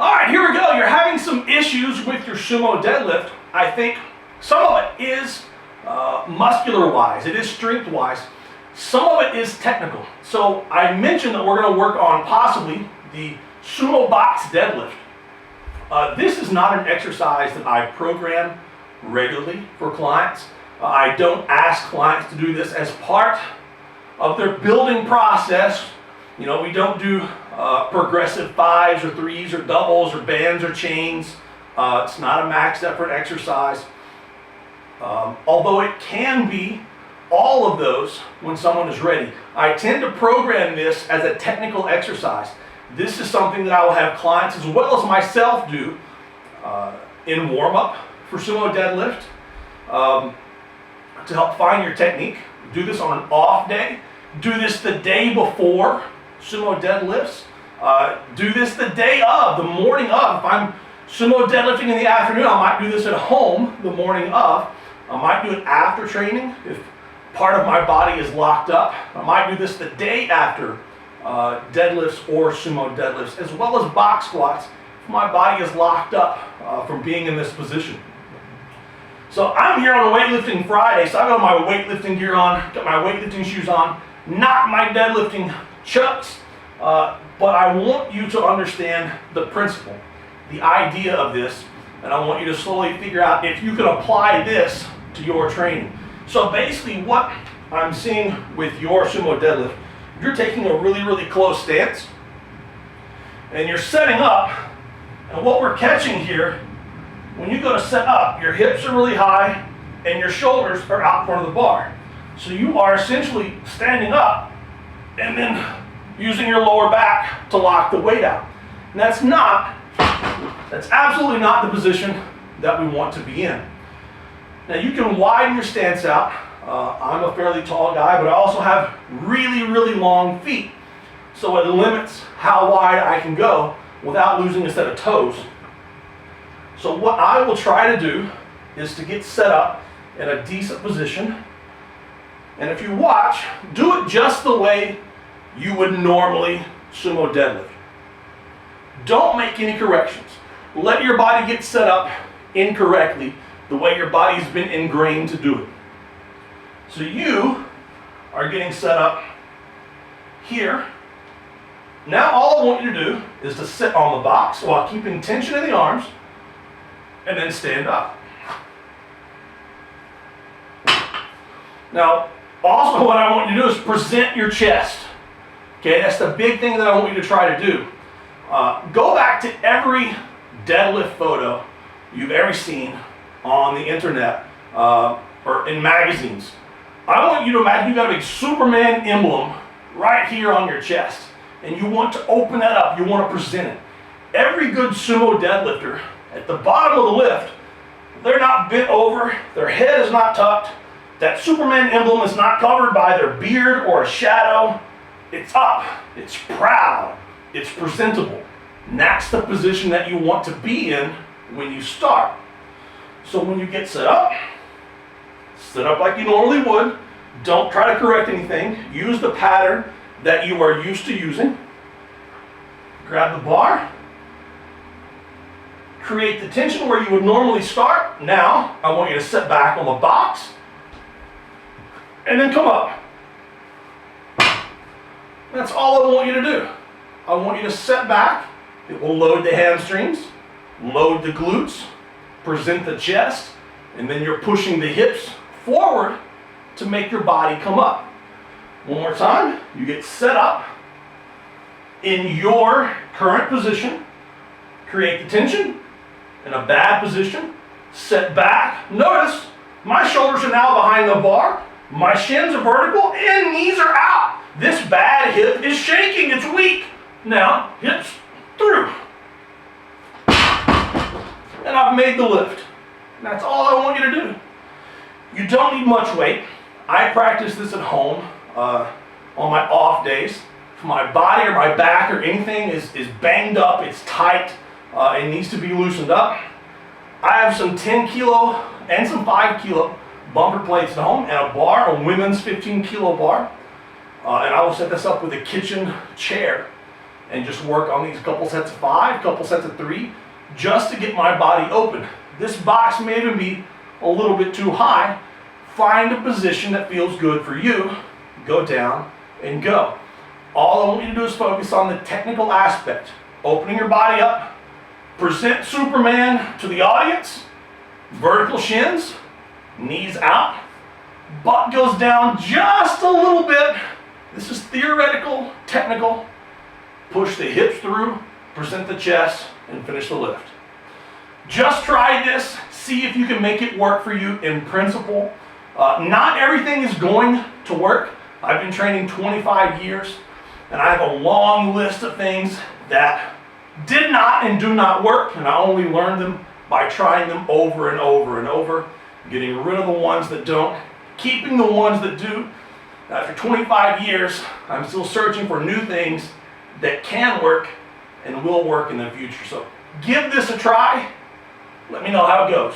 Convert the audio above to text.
All right, here we go. You're having some issues with your sumo deadlift. I think some of it is muscular-wise, it is strength-wise. Some of it is technical. So I mentioned that we're going to work on possibly the sumo box deadlift. This is not an exercise that I program regularly for clients. I don't ask clients to do this as part of their building process. You know, we don't do progressive 5s or 3s or doubles or bands or chains. It's not a max effort exercise. Although it can be all of those when someone is ready. I tend to program this as a technical exercise. This is something that I will have clients as well as myself do in warm-up for sumo deadlift to help find your technique. Do this on an off day. Do this the day before sumo deadlifts. Do this the day of, the morning of. If I'm sumo deadlifting in the afternoon, I might do this at home the morning of. I might do it after training if part of my body is locked up. I might do this the day after deadlifts or sumo deadlifts, as well as box squats if my body is locked up from being in this position. So I'm here on a weightlifting Friday, so I've got my weightlifting gear on, got my weightlifting shoes on, not my deadlifting chucks, but I want you to understand the principle, the idea of this, and I want you to slowly figure out if you can apply this to your training. So basically what I'm seeing with your sumo deadlift, you're taking a really, really close stance, and you're setting up, and what we're catching here, when you go to set up, your hips are really high, and your shoulders are out in front of the bar. So you are essentially standing up, and then using your lower back to lock the weight out. And that's absolutely not the position that we want to be in. Now you can widen your stance out. I'm a fairly tall guy, but I also have really, really long feet. So it limits how wide I can go without losing a set of toes. So what I will try to do is to get set up in a decent position. And if you watch, do it just the way you would normally sumo deadlift. Don't make any corrections. Let your body get set up incorrectly the way your body's been ingrained to do it. So you are getting set up here. Now all I want you to do is to sit on the box while keeping tension in the arms and then stand up. Now also what I want you to do is present your chest. Okay, that's the big thing that I want you to try to do. Go back to every deadlift photo you've ever seen on the internet or in magazines. I want you to imagine you've got a big Superman emblem right here on your chest, and you want to open that up, you want to present it. Every good sumo deadlifter, at the bottom of the lift, they're not bent over, their head is not tucked, that Superman emblem is not covered by their beard or a shadow. It's up, it's proud, it's presentable. And that's the position that you want to be in when you start. So when you get set up like you normally would. Don't try to correct anything. Use the pattern that you are used to using. Grab the bar. Create the tension where you would normally start. Now, I want you to sit back on the box. And then come up. That's all I want you to do. I want you to sit back. It will load the hamstrings, load the glutes, present the chest, and then you're pushing the hips forward to make your body come up. One more time. You get set up in your current position. Create the tension in a bad position. Sit back. Notice my shoulders are now behind the bar. My shins are vertical and knees are out. This bad hip is shaking. It's weak. Now, hips through. And I've made the lift. And that's all I want you to do. You don't need much weight. I practice this at home on my off days. If my body or my back or anything is banged up, it's tight, it needs to be loosened up, I have some 10 kilo and some 5 kilo bumper plates at home and a bar, a women's 15 kilo bar. And I will set this up with a kitchen chair. and just work on these couple sets of 5, couple sets of 3, just to get my body open. This box may even be a little bit too high. Find a position that feels good for you. Go down and go. All I want you to do is focus on the technical aspect. Opening your body up. Present Superman to the audience. Vertical shins. Knees out. Butt goes down just a little bit. This is theoretical, technical. Push the hips through. Present the chest and finish the lift. Just try this. See if you can make it work for you in principle. Not everything is going to work. I've been training 25 years, and I have a long list of things that did not and do not work, and I only learned them by trying them over and over and over, getting rid of the ones that don't, keeping the ones that do. After 25 years, I'm still searching for new things that can work and will work in the future. So give this a try. Let me know how it goes.